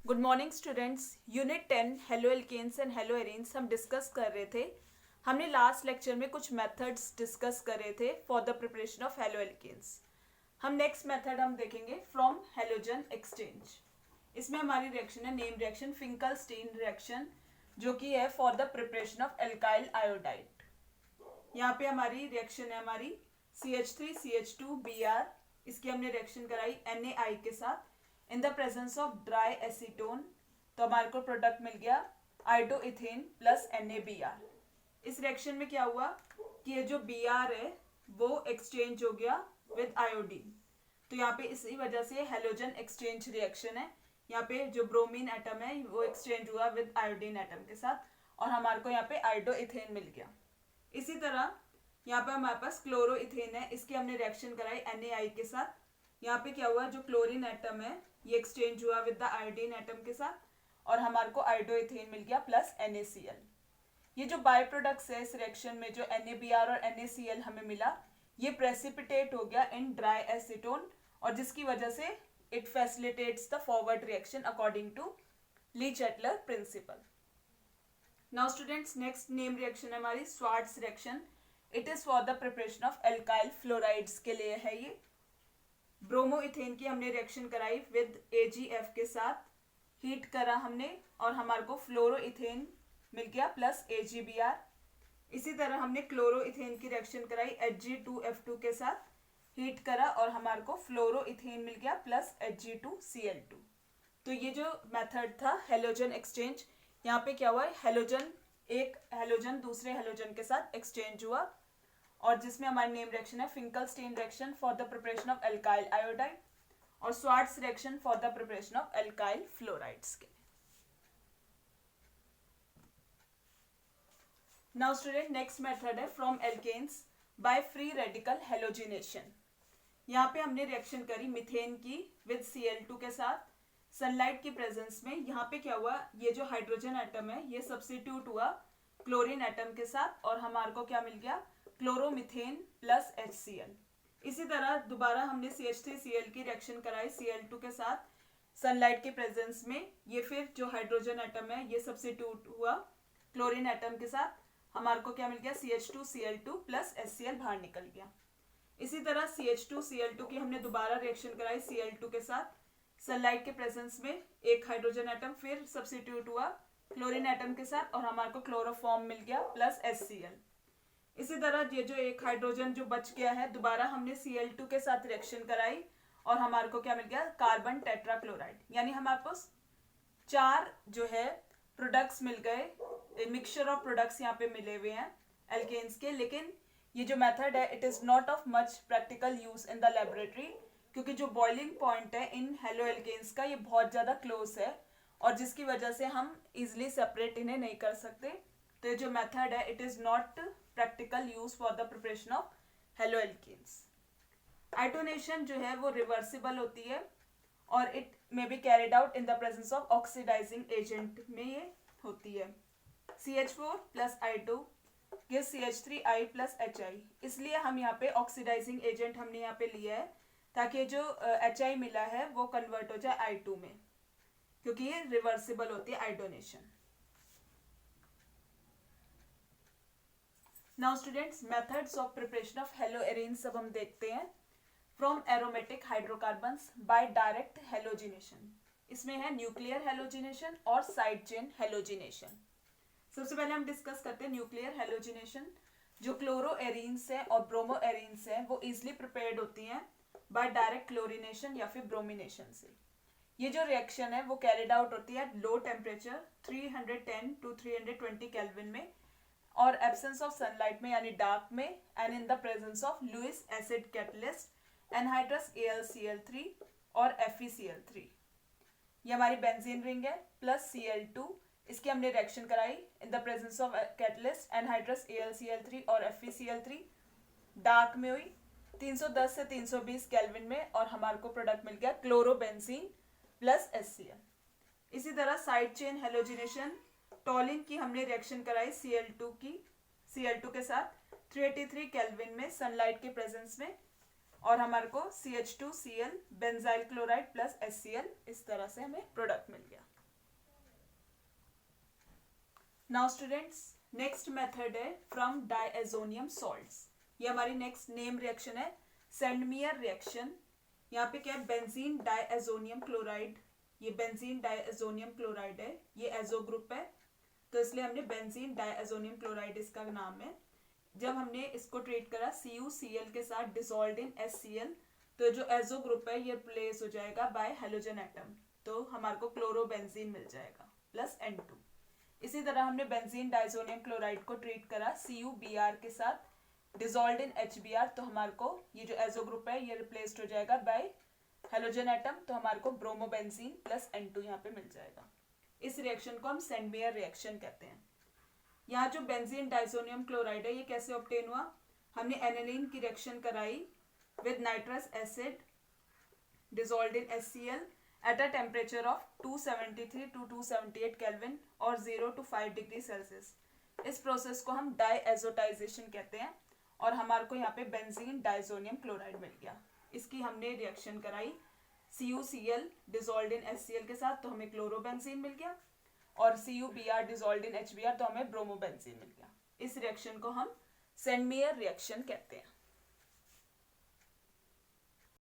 Good morning students. Unit 10 haloalkanes and haloarenes हम discuss कर रहे थे। हमने लास्ट लेक्चर में कुछ मेथड्स डिस्कस कर रहे थे for the preparation of haloalkanes. हम नेक्स्ट मेथड हम देखेंगे फ्रॉम हेलोजन एक्सचेंज। इसमें हमारी रिएक्शन है नेम रिएक्शन फिंकलस्टीन रिएक्शन, जो कि है for the preparation of alkyl iodide. यहाँ पे हमारी रिएक्शन है हमारी CH3CH2Br। इसकी हमने रिएक्शन कराई NaI के साथ इन the presence of dry acetone, तो हमारे को प्रोडक्ट मिल गया आयोडोइथेन प्लस NaBr। इस रिएक्शन में क्या हुआ कि ये जो Br है वो एक्सचेंज हो गया विद आयोडीन, तो यहाँ पे इसी वजह से हेलोजन एक्सचेंज रिएक्शन है। यहाँ पे जो ब्रोमीन एटम है वो एक्सचेंज हुआ विद आयोडीन एटम के साथ और हमारे को यहाँ पे आयोडोइथेन मिल गया। इसी तरह यहाँ पे हमारे पास क्लोरोइथेन है, इसकी हमने रिएक्शन कराई NaI के साथ। यहाँ पे क्या हुआ, जो क्लोरीन एटम है ये एक्सचेंज हुआ विद द आयोडीन एटम के साथ और हमारे को आयोडोइथेन मिल गया प्लस NaCl। ये जो बाय प्रोडक्ट्स है इस रिएक्शन में जो NaBr और NaCl हमें मिला, ये प्रेसिपिटेट हो गया इन ड्राई एसीटोन और जिसकी वजह से it facilitates the forward reaction according to Le Chatelier principle. Now students, next name reaction है हमारी Swarts reaction. It is for the preparation of alkyl fluorides के लिए है ये। ब्रोमोइथेन की हमने रिएक्शन कराई विद AgF के साथ, हीट करा हमने और हमारे को फ्लोरोइथेन मिल गया प्लस AgBr। इसी तरह हमने क्लोरोइथेन की रिएक्शन कराई Hg2F2 के साथ, हीट करा और हमारे को फ्लोरोइथेन मिल गया प्लस Hg2Cl2। तो ये जो मेथड था हेलोजन एक्सचेंज, यहाँ पे क्या हुआ है, हेलोजन एक हेलोजन दूसरे हेलोजन के साथ एक्सचेंज हुआ और जिसमें हमारी नेम रिएक्शन है Finkelstein reaction for the preparation of alkyl iodide और Swarts reaction for the preparation of alkyl fluorides के। नाउ स्टूडेंट, नेक्स्ट मेथड है from alkanes by free radical halogenation. यहाँ पे हमने रिएक्शन करी मिथेन की विद Cl2 के साथ सनलाइट की प्रेजेंस में। यहाँ पे क्या हुआ, ये जो हाइड्रोजन एटम है ये सब्स्टिट्यूट हुआ क्लोरीन एटम के साथ और हमारे को क्या मिल गया, क्लोरोमिथेन प्लस HCl। इसी तरह दोबारा हमने CH3Cl की रिएक्शन कराई Cl2 के साथ सनलाइट के प्रेजेंस में। ये फिर जो हाइड्रोजन एटम है ये सब्स्टिट्यूट हुआ क्लोरीन एटम के साथ, हमारे को क्या मिल गया, CH2Cl2 प्लस HCl बाहर निकल गया। इसी तरह CH2Cl2 की हमने दोबारा रिएक्शन कराई Cl2 के साथ सनलाइट के प्रेजेंस में। एक हाइड्रोजन एटम फिर सब्स्टिट्यूट हुआ क्लोरीन एटम के साथ और हमारे को क्लोरोफॉर्म मिल गया प्लस HCl। इसी तरह ये जो एक हाइड्रोजन जो बच गया है दोबारा हमने Cl2 के साथ रिएक्शन कराई और हमारे को क्या मिल गया, कार्बन टेट्राक्लोराइड। यानी हमारे पास 4 जो है प्रोडक्ट्स मिल गए, मिक्सचर ऑफ प्रोडक्ट्स यहाँ पे मिले हुए हैं एल्केन्स के। लेकिन ये जो मेथड है it is not of much practical use in the laboratory, क्योंकि जो बॉइलिंग पॉइंट है इन हेलो एल्केन्स का ये बहुत ज़्यादा क्लोज है और जिसकी वजह से हम इजिली सेपरेट इन्हें नहीं कर सकते। तो ये जो मेथड है it is not practical use for the preparation of haloalkanes. Iodination जो है वो रिवर्सिबल होती है और it may be carried out in the presence of oxidizing agent में ये होती है। CH4 plus I2 gives CH3I plus HI, इसलिए हम यहाँ पे ऑक्सीडाइजिंग एजेंट हमने यहाँ पे लिया है ताकि जो HI मिला है वो कन्वर्ट हो जाए I2 में, क्योंकि ये रिवर्सिबल होती है iodination. Now students, methods of preparation of haloarenes अब हम देखते हैं from aromatic hydrocarbons by direct halogenation. इसमें है न्यूक्लियर हेलोजिनेशन और साइड चेन हेलोजिनेशन। सबसे पहले हम डिस्कस करते हैं न्यूक्लियर हेलोजिनेशन। जो क्लोरो एरीन्स है और ब्रोमो एरीन्स है वो इजिली प्रिपेयर्ड होती हैं बाय डायरेक्ट क्लोरिनेशन या फिर ब्रोमिनेशन से। ये जो रिएक्शन है वो कैरिड आउट होती है लो टेम्परेचर 310 to 320 केल्विन में और एब्सेंस ऑफ सनलाइट में यानी डार्क में and in the presence of Lewis acid catalyst anhydrous AlCl3 और FeCl3। ये हमारी बेंजीन रिंग है प्लस Cl2, इसकी हमने रिएक्शन कराई इन the presence of catalyst anhydrous AlCl3 और FeCl3। डार्क में हुई 310 से 320 केल्विन में और हमारे को प्रोडक्ट मिल गया क्लोरोबेंजीन प्लस HCl। इसी तरह साइड चेन हेलोजिनेशन, टॉलिन की हमने रिएक्शन कराई Cl2 के साथ 383 केल्विन में सनलाइट के प्रेजेंस में और हमारे को CH2Cl benzyl chloride plus HCl, इस तरह से हमें प्रोडक्ट मिल गया। नाउ स्टूडेंट्स, नेक्स्ट मेथड है फ्रॉम डायएजोनियम सॉल्ट्स। ये हमारी नेक्स्ट नेम रिएक्शन है, सेंडमियर रिएक्शन। यहाँ पे क्या है, बेंजीन डायएजोनियम क्लोराइड। ये बेंजीन डायएजोनियम क्लोराइड है, ये एजो ग्रुप है, तो इसलिए हमने बेंजीन डायएजोनियम क्लोराइड इसका नाम है। जब हमने इसको ट्रीट करा CuCl के साथ डिसॉल्व्ड इन HCl, तो जो एजो ग्रुप है ये रिप्लेस हो जाएगा बाय हेलोजन एटम, तो हमारे को क्लोरोबेंजीन मिल जाएगा प्लस N2। इसी तरह हमने बेंजीन डायजोनियम क्लोराइड को ट्रीट करा CuBr के साथ डिसॉल्व्ड इन HBr, तो हमारे को ये जो एजो ग्रुप है ये रिप्लेस्ड हो जाएगा बाय हेलोजन एटम, तो हमारे को ब्रोमोबेंजीन प्लस N2 यहाँ पे मिल जाएगा। इस रिएक्शन को हम सेंडमेयर रिएक्शन कहते हैं। यहाँ जो बेंजीन डायजोनियम क्लोराइड है ये कैसे ऑब्टेन हुआ, हमने एनिलीन की रिएक्शन कराई with nitrous acid dissolved in HCl at a temperature of 273 to 278 kelvin और 0 to 5 डिग्री सेल्सियस। इस प्रोसेस को हम डायएजोटाइजेशन कहते हैं और हमारे को यहाँ पे बेंजीन डायजोनियम क्लोराइड मिल गया। इसकी हमने रिएक्शन कराई CuCl डिसॉल्व्ड इन HCl के साथ, तो हमें क्लोरोबेंजीन मिल गया, और CuBr डिसॉल्व्ड इन HBr, तो हमें ब्रोमोबेंजीन मिल गया। इस रिएक्शन को हम सेंडमेयर रिएक्शन कहते हैं।